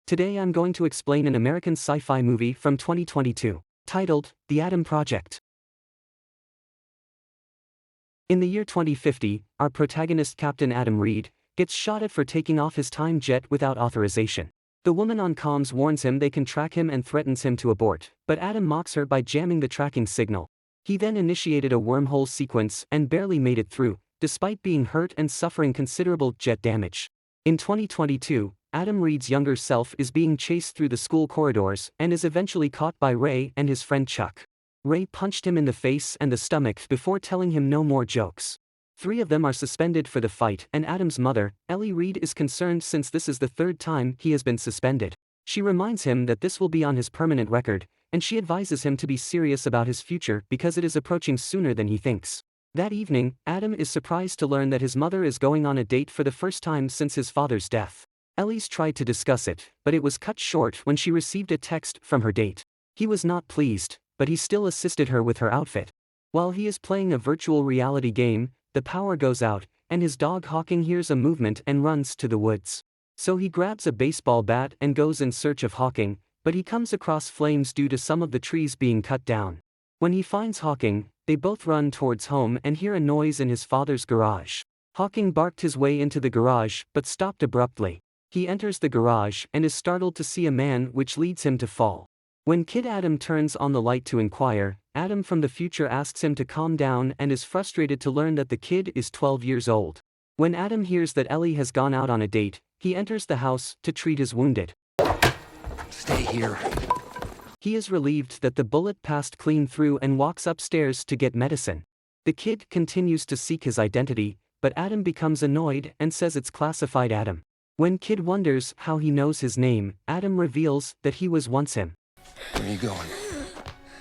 Today I'm going to explain an American sci-fi movie from 2022, titled The Atom Project. In the year 2050, our protagonist Captain Adam Reed gets shot at for taking off his time jet without authorization. The woman on comms warns him they can track him and threatens him to abort, but Adam mocks her by jamming the tracking signal. He then initiated a wormhole sequence and barely made it through, despite being hurt and suffering considerable jet damage. In 2022, Adam Reed's younger self is being chased through the school corridors and is eventually caught by Ray and his friend Chuck. Ray punched him in the face and the stomach before telling him no more jokes. 3 of them are suspended for the fight, and Adam's mother, Ellie Reed, is concerned since this is the 3rd time he has been suspended. She reminds him that this will be on his permanent record, and she advises him to be serious about his future because it is approaching sooner than he thinks. That evening, Adam is surprised to learn that his mother is going on a date for the first time since his father's death. Ellie's tried to discuss it, but it was cut short when she received a text from her date. He was not pleased, but he still assisted her with her outfit. While he is playing a virtual reality game, the power goes out, and his dog Hawking hears a movement and runs to the woods. So he grabs a baseball bat and goes in search of Hawking, but he comes across flames due to some of the trees being cut down. When he finds Hawking, they both run towards home and hear a noise in his father's garage. Hawking barked his way into the garage but stopped abruptly. He enters the garage and is startled to see a man, which leads him to fall. When Kid Adam turns on the light to inquire, Adam from the future asks him to calm down and is frustrated to learn that the kid is 12 years old. When Adam hears that Ellie has gone out on a date, he enters the house to treat his wounded. Stay here. He is relieved that the bullet passed clean through and walks upstairs to get medicine. The kid continues to seek his identity, but Adam becomes annoyed and says it's classified Adam. When Kid wonders how he knows his name, Adam reveals that he was once him. Where are you going?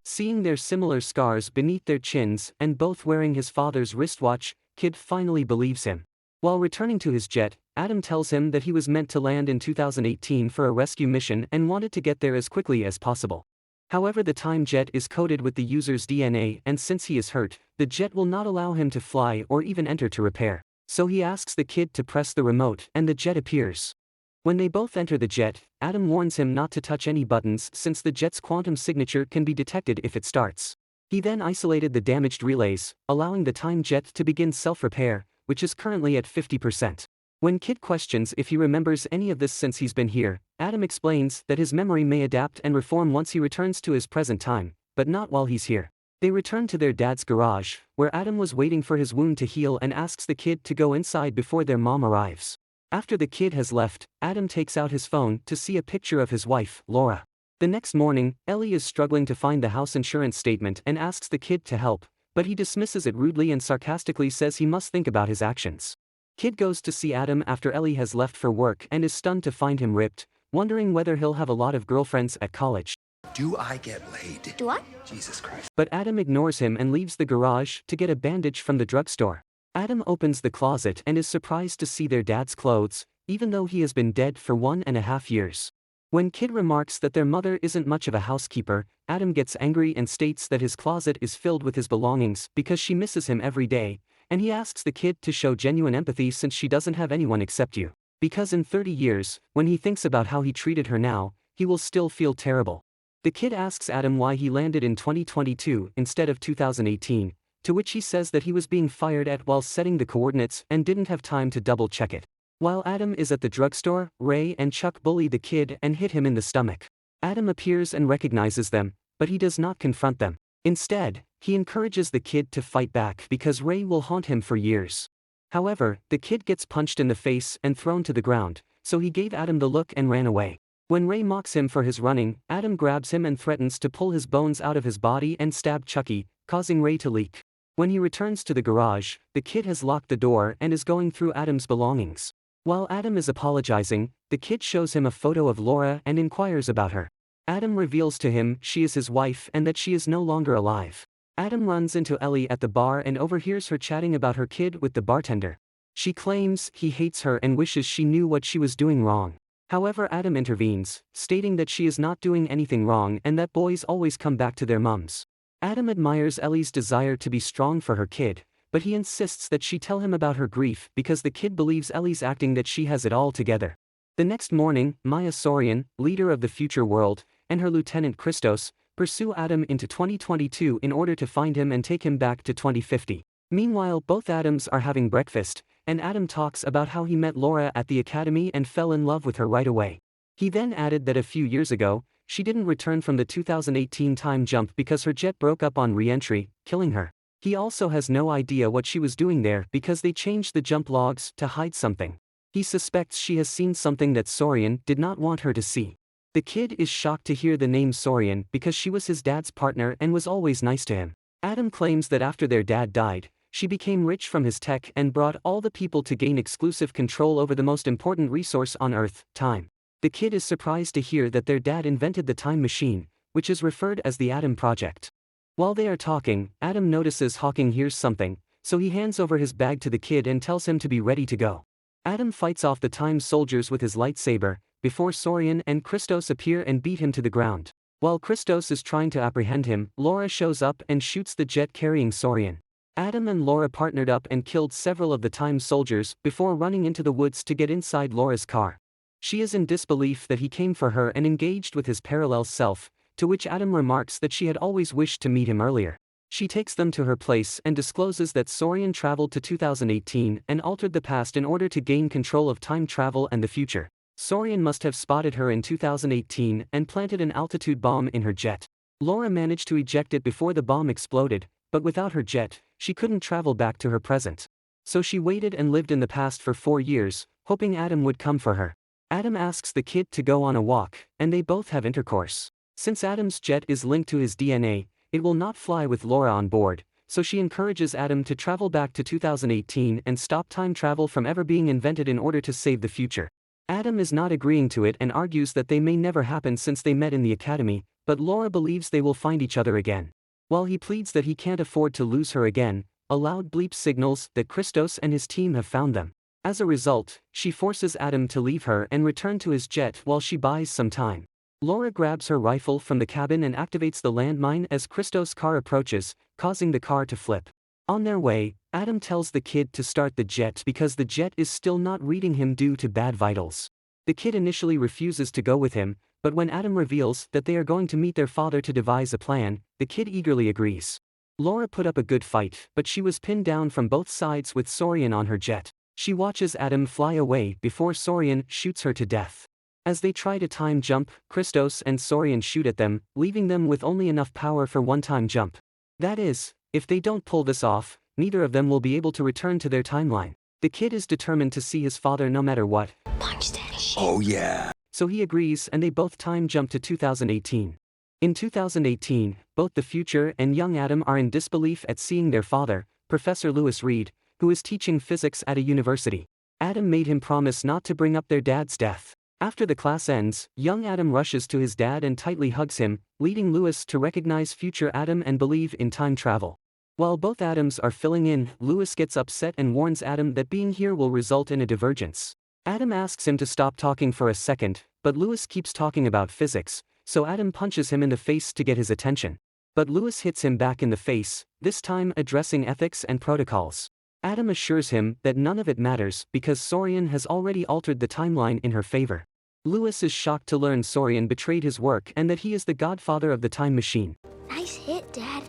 Seeing their similar scars beneath their chins and both wearing his father's wristwatch, Kid finally believes him. While returning to his jet, Adam tells him that he was meant to land in 2018 for a rescue mission and wanted to get there as quickly as possible. However, the time jet is coated with the user's DNA, and since he is hurt, the jet will not allow him to fly or even enter to repair. So he asks the kid to press the remote and the jet appears. When they both enter the jet, Adam warns him not to touch any buttons since the jet's quantum signature can be detected if it starts. He then isolated the damaged relays, allowing the time jet to begin self-repair, which is currently at 50%. When Kid questions if he remembers any of this since he's been here, Adam explains that his memory may adapt and reform once he returns to his present time, but not while he's here. They return to their dad's garage, where Adam was waiting for his wound to heal and asks the kid to go inside before their mom arrives. After the kid has left, Adam takes out his phone to see a picture of his wife, Laura. The next morning, Ellie is struggling to find the house insurance statement and asks the kid to help, but he dismisses it rudely and sarcastically says he must think about his actions. Kid goes to see Adam after Ellie has left for work and is stunned to find him ripped, wondering whether he'll have a lot of girlfriends at college. Do I get laid? Do I? Jesus Christ. But Adam ignores him and leaves the garage to get a bandage from the drugstore. Adam opens the closet and is surprised to see their dad's clothes, even though he has been dead for 1.5 years. When Kid remarks that their mother isn't much of a housekeeper, Adam gets angry and states that his closet is filled with his belongings because she misses him every day, and he asks the kid to show genuine empathy since she doesn't have anyone except you. Because in 30 years, when he thinks about how he treated her now, he will still feel terrible. The kid asks Adam why he landed in 2022 instead of 2018, to which he says that he was being fired at while setting the coordinates and didn't have time to double-check it. While Adam is at the drugstore, Ray and Chuck bully the kid and hit him in the stomach. Adam appears and recognizes them, but he does not confront them. Instead, he encourages the kid to fight back because Ray will haunt him for years. However, the kid gets punched in the face and thrown to the ground, so he gave Adam the look and ran away. When Ray mocks him for his running, Adam grabs him and threatens to pull his bones out of his body and stab Chucky, causing Ray to leak. When he returns to the garage, the kid has locked the door and is going through Adam's belongings. While Adam is apologizing, the kid shows him a photo of Laura and inquires about her. Adam reveals to him she is his wife and that she is no longer alive. Adam runs into Ellie at the bar and overhears her chatting about her kid with the bartender. She claims he hates her and wishes she knew what she was doing wrong. However, Adam intervenes, stating that she is not doing anything wrong and that boys always come back to their mums. Adam admires Ellie's desire to be strong for her kid, but he insists that she tell him about her grief because the kid believes Ellie's acting that she has it all together. The next morning, Maya Sorian, leader of the future world, and her lieutenant Christos, pursue Adam into 2022 in order to find him and take him back to 2050. Meanwhile, both Adams are having breakfast, and Adam talks about how he met Laura at the academy and fell in love with her right away. He then added that a few years ago, she didn't return from the 2018 time jump because her jet broke up on re-entry, killing her. He also has no idea what she was doing there because they changed the jump logs to hide something. He suspects she has seen something that Sorian did not want her to see. The kid is shocked to hear the name Sorian because she was his dad's partner and was always nice to him. Adam claims that after their dad died, she became rich from his tech and brought all the people to gain exclusive control over the most important resource on Earth, time. The kid is surprised to hear that their dad invented the time machine, which is referred as the Adam Project. While they are talking, Adam notices Hawking hears something, so he hands over his bag to the kid and tells him to be ready to go. Adam fights off the time soldiers with his lightsaber, before Sorian and Christos appear and beat him to the ground. While Christos is trying to apprehend him, Laura shows up and shoots the jet carrying Sorian. Adam and Laura partnered up and killed several of the time soldiers before running into the woods to get inside Laura's car. She is in disbelief that he came for her and engaged with his parallel self, to which Adam remarks that she had always wished to meet him earlier. She takes them to her place and discloses that Sorian traveled to 2018 and altered the past in order to gain control of time travel and the future. Sorian must have spotted her in 2018 and planted an altitude bomb in her jet. Laura managed to eject it before the bomb exploded, but without her jet, she couldn't travel back to her present. So she waited and lived in the past for 4 years, hoping Adam would come for her. Adam asks the kid to go on a walk, and they both have intercourse. Since Adam's jet is linked to his DNA, it will not fly with Laura on board, so she encourages Adam to travel back to 2018 and stop time travel from ever being invented in order to save the future. Adam is not agreeing to it and argues that they may never happen since they met in the academy, but Laura believes they will find each other again. While he pleads that he can't afford to lose her again, a loud bleep signals that Christos and his team have found them. As a result, she forces Adam to leave her and return to his jet while she buys some time. Laura grabs her rifle from the cabin and activates the landmine as Christos' car approaches, causing the car to flip. On their way, Adam tells the kid to start the jet because the jet is still not reading him due to bad vitals. The kid initially refuses to go with him, but when Adam reveals that they are going to meet their father to devise a plan, the kid eagerly agrees. Laura put up a good fight, but she was pinned down from both sides with Sorian on her jet. She watches Adam fly away before Sorian shoots her to death. As they try to time jump, Christos and Sorian shoot at them, leaving them with only enough power for one time jump. That is, if they don't pull this off, neither of them will be able to return to their timeline. The kid is determined to see his father no matter what. Punch that shit. Oh yeah. So he agrees and they both time jump to 2018. In 2018, both the future and young Adam are in disbelief at seeing their father, Professor Lewis Reed, who is teaching physics at a university. Adam made him promise not to bring up their dad's death. After the class ends, young Adam rushes to his dad and tightly hugs him, leading Lewis to recognize future Adam and believe in time travel. While both Adams are filling in, Lewis gets upset and warns Adam that being here will result in a divergence. Adam asks him to stop talking for a second, but Lewis keeps talking about physics, so Adam punches him in the face to get his attention. But Lewis hits him back in the face, this time addressing ethics and protocols. Adam assures him that none of it matters because Sorian has already altered the timeline in her favor. Lewis is shocked to learn Sorian betrayed his work and that he is the godfather of the time machine. Nice hit, Dad.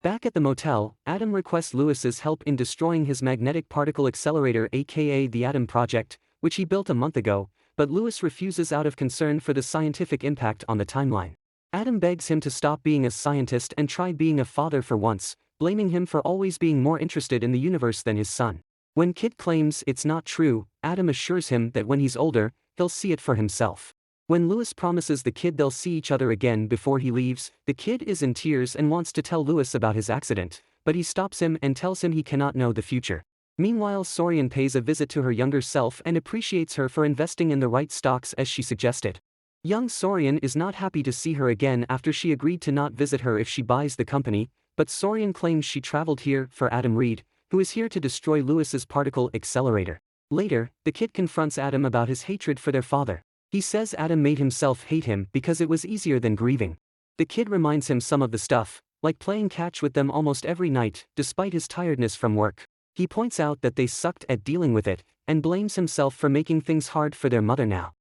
Back at the motel, Adam requests Lewis's help in destroying his magnetic particle accelerator aka the Adam Project, which he built a month ago, but Lewis refuses out of concern for the scientific impact on the timeline. Adam begs him to stop being a scientist and try being a father for once, blaming him for always being more interested in the universe than his son. When Kid claims it's not true, Adam assures him that when he's older, he'll see it for himself. When Lewis promises the kid they'll see each other again before he leaves, the kid is in tears and wants to tell Lewis about his accident, but he stops him and tells him he cannot know the future. Meanwhile, Sorian pays a visit to her younger self and appreciates her for investing in the right stocks as she suggested. Young Sorian is not happy to see her again after she agreed to not visit her if she buys the company, but Sorian claims she traveled here for Adam Reed, who is here to destroy Lewis's particle accelerator. Later, the kid confronts Adam about his hatred for their father. He says Adam made himself hate him because it was easier than grieving. The kid reminds him some of the stuff, like playing catch with them almost every night, despite his tiredness from work. He points out that they sucked at dealing with it, and blames himself for making things hard for their mother now.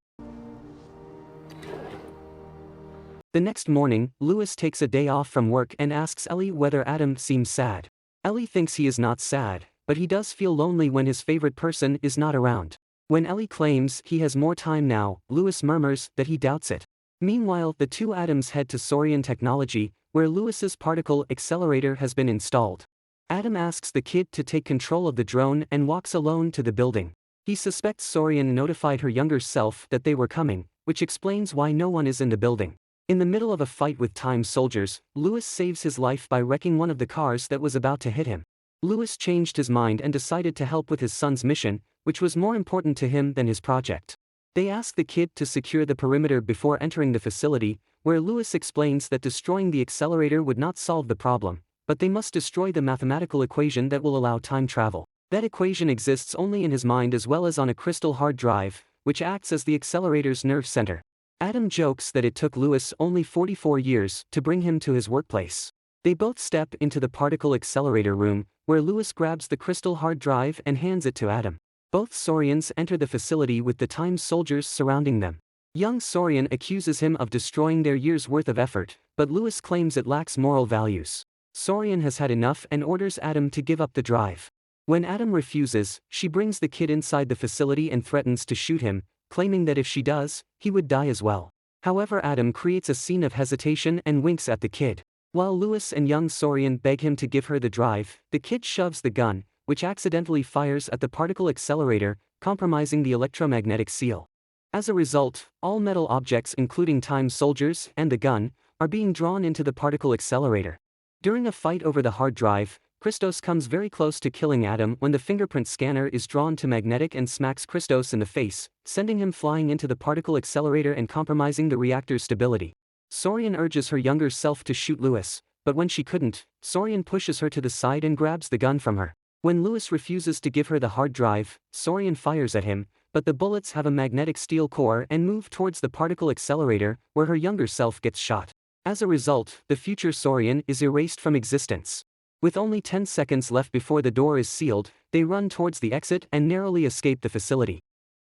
The next morning, Louis takes a day off from work and asks Ellie whether Adam seems sad. Ellie thinks he is not sad, but he does feel lonely when his favorite person is not around. When Ellie claims he has more time now, Louis murmurs that he doubts it. Meanwhile, the two Adams head to Sorian Technology, where Louis's particle accelerator has been installed. Adam asks the kid to take control of the drone and walks alone to the building. He suspects Sorian notified her younger self that they were coming, which explains why no one is in the building. In the middle of a fight with time soldiers, Louis saves his life by wrecking one of the cars that was about to hit him. Louis changed his mind and decided to help with his son's mission, which was more important to him than his project. They ask the kid to secure the perimeter before entering the facility, where Louis explains that destroying the accelerator would not solve the problem, but they must destroy the mathematical equation that will allow time travel. That equation exists only in his mind as well as on a crystal hard drive, which acts as the accelerator's nerve center. Adam jokes that it took Louis only 44 years to bring him to his workplace. They both step into the particle accelerator room, where Louis grabs the crystal hard drive and hands it to Adam. Both Sorians enter the facility with the time soldiers surrounding them. Young Sorian accuses him of destroying their year's worth of effort, but Louis claims it lacks moral values. Sorian has had enough and orders Adam to give up the drive. When Adam refuses, she brings the kid inside the facility and threatens to shoot him, claiming that if she does, he would die as well. However, Adam creates a scene of hesitation and winks at the kid. While Louis and young Sorian beg him to give her the drive, the kid shoves the gun, which accidentally fires at the particle accelerator, compromising the electromagnetic seal. As a result, all metal objects including time soldiers and the gun, are being drawn into the particle accelerator. During a fight over the hard drive, Christos comes very close to killing Adam when the fingerprint scanner is drawn to magnetic and smacks Christos in the face, sending him flying into the particle accelerator and compromising the reactor's stability. Sorian urges her younger self to shoot Louis, but when she couldn't, Sorian pushes her to the side and grabs the gun from her. When Louis refuses to give her the hard drive, Sorian fires at him, but the bullets have a magnetic steel core and move towards the particle accelerator, where her younger self gets shot. As a result, the future Sorian is erased from existence. With only 10 seconds left before the door is sealed, they run towards the exit and narrowly escape the facility.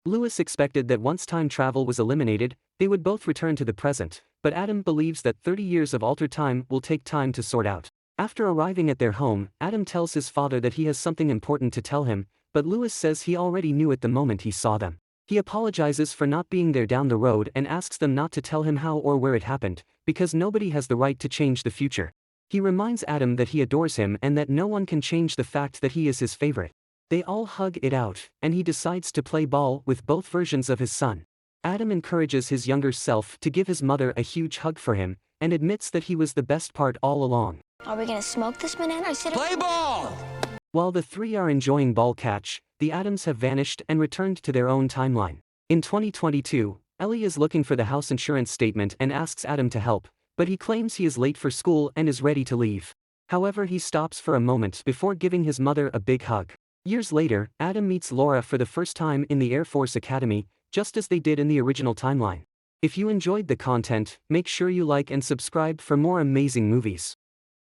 Louis expected that once time travel was eliminated, they would both return to the present, but Adam believes that 30 years of altered time will take time to sort out. After arriving at their home, Adam tells his father that he has something important to tell him, but Louis says he already knew it the moment he saw them. He apologizes for not being there down the road and asks them not to tell him how or where it happened, because nobody has the right to change the future. He reminds Adam that he adores him and that no one can change the fact that he is his favorite. They all hug it out, and he decides to play ball with both versions of his son. Adam encourages his younger self to give his mother a huge hug for him, and admits that he was the best part all along. Are we gonna smoke this banana or sit Play ball! While the three are enjoying ball catch, the Adams have vanished and returned to their own timeline. In 2022, Ellie is looking for the house insurance statement and asks Adam to help, but he claims he is late for school and is ready to leave. However, he stops for a moment before giving his mother a big hug. Years later, Adam meets Laura for the first time in the Air Force Academy, just as they did in the original timeline. If you enjoyed the content, make sure you like and subscribe for more amazing movies.